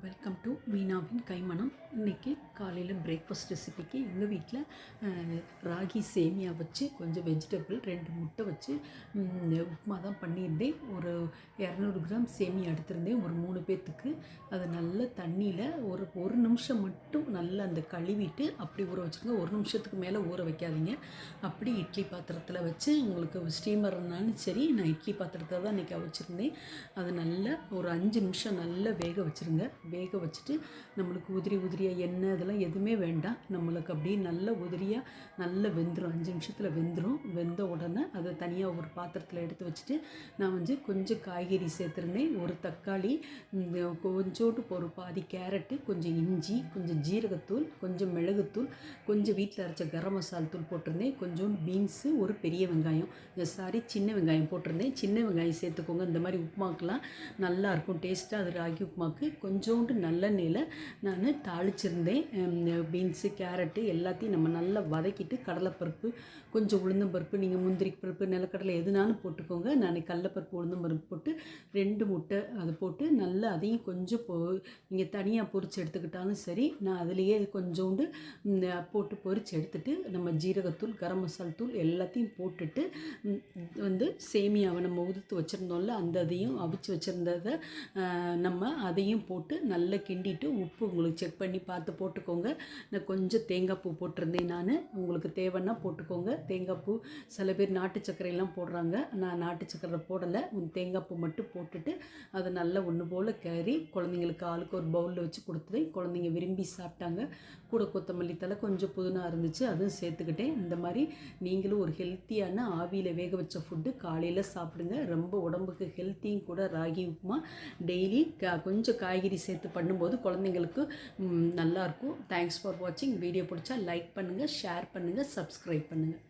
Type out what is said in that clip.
Welcome to மீனாவின் கைமணம். இன்றைக்கி காலையில் breakfast ரெசிபிக்கு எங்கள் வீட்டில் ராகி சேமியா வச்சு கொஞ்சம் வெஜிடபிள் 2 முட்டை வச்சு உப்புமா தான் பண்ணியிருந்தேன். ஒரு 200 கிராம் சேமியா எடுத்திருந்தேன் ஒரு 3 பேர்த்துக்கு. அதை நல்ல தண்ணியில் ஒரு நிமிஷம் மட்டும் நல்லா அந்த கழுவிட்டு அப்படி ஊற வச்சுருங்க. 1 நிமிஷத்துக்கு மேலே ஊற வைக்காதீங்க. அப்படி இட்லி பாத்திரத்தில் வச்சு, உங்களுக்கு ஸ்டீமர்னாலும் சரி, நான் இட்லி பாத்திரத்தை தான் இன்றைக்கி வச்சுருந்தேன். அது நல்லா ஒரு 5 நிமிஷம் நல்லா வேக வச்சுருங்க. வேக வச்சுட்டு நம்மளுக்கு உதிரியாக எண்ணெய் அதெல்லாம் எதுவுமே வேண்டாம். நம்மளுக்கு அப்படியே நல்ல உதிரியாக நல்லா வெந்துடும். 5 நிமிஷத்தில் வெந்துடும். வெந்த உடனே அதை தனியாக ஒரு பாத்திரத்தில் எடுத்து வச்சுட்டு நான் கொஞ்சம் காய்கறி சேர்த்துருந்தேன். ஒரு தக்காளி, கொஞ்சோண்டு ஒரு பாதி கேரட்டு, கொஞ்சம் இஞ்சி, கொஞ்சம் ஜீரகத்தூள், கொஞ்சம் மிளகுத்தூள், கொஞ்சம் வீட்டில் அரைச்ச கரம் மசாலா தூள் போட்டிருந்தேன். கொஞ்சோண்டு பீன்ஸு, ஒரு பெரிய வெங்காயம், சின்ன வெங்காயம் போட்டிருந்தேன். சின்ன வெங்காயம் சேர்த்துக்கோங்க. இந்த மாதிரி உப்புமாக்கெலாம் நல்லாயிருக்கும் டேஸ்ட்டாக. அது ராகி உப்புமாக்கு கொஞ்சோண்டு நல்லெண்ணெயில் நான் தாளிச்சிருந்தேன். பீன்ஸு, கேரட்டு எல்லாத்தையும் நம்ம நல்லா வதக்கிட்டு கடலைப்பருப்பு, கொஞ்சம் உளுந்தம்பருப்பு, நீங்கள் முந்திரி பருப்பு, நிலக்கடலை எதுனாலும் போட்டுக்கோங்க. நான் கடலைப்பருப்பு, உளுந்தம்பருப்பு போட்டு 2 முட்டை அது போட்டு நல்லா அதையும் கொஞ்சம் நீங்கள் தனியாக பொரித்து எடுத்துக்கிட்டாலும் சரி, நான் அதுலேயே கொஞ்சோண்டு போட்டு பொரித்து எடுத்துகிட்டு நம்ம ஜீரகத்தூள், கரம் மசாலா தூள் எல்லாத்தையும் போட்டுட்டு சேமியாவை நம்ம உதுத்து வச்சுருந்தோம்ல, அந்த அதையும் அவிச்சு வச்சுருந்ததை நம்ம அதையும் போட்டு நல்லா கிண்டிட்டு உப்பு உங்களுக்கு செக் பண்ணி பார்த்து போட்டுக்கோங்க. நான் கொஞ்சம் தேங்காய் பூ போட்டிருந்தேன். நான் உங்களுக்கு தேவைன்னா போட்டுக்கோங்க. தேங்காய் பூ சில பேர் நாட்டு சர்க்கரையெல்லாம் போடுறாங்க. நான் நாட்டு சர்க்கரை போடலை. தேங்காய் பூ மட்டும் போட்டுட்டு அதை நல்லா ஒன்று போல் கறி குழந்தைங்களுக்கு ஆளுக்கு ஒரு பவுலில் வச்சு கொடுத்தேன். குழந்தைங்க விரும்பி சாப்பிட்டாங்க. கூட கொத்தமல்லி தழை, கொஞ்சம் புதினா இருந்துச்சு, அதுவும் சேர்த்துக்கிட்டேன். இந்த மாதிரி நீங்களும் ஒரு ஹெல்த்தியான ஆவியில் வேக வச்ச ஃபுட்டு காலையில் சாப்பிடுங்க. ரொம்ப உடம்புக்கு ஹெல்த்தியும் கூட ராகி உப்புமா. டெய்லி கொஞ்சம் காய்கறி சேர்த்து பண்ணும்போது குழந்தைங்களுக்கு நல்லாயிருக்கும். தேங்க்ஸ் ஃபார் வாட்சிங். வீடியோ பிடிச்சா லைக் பண்ணுங்கள், ஷேர் பண்ணுங்கள், சப்ஸ்கிரைப் பண்ணுங்கள்.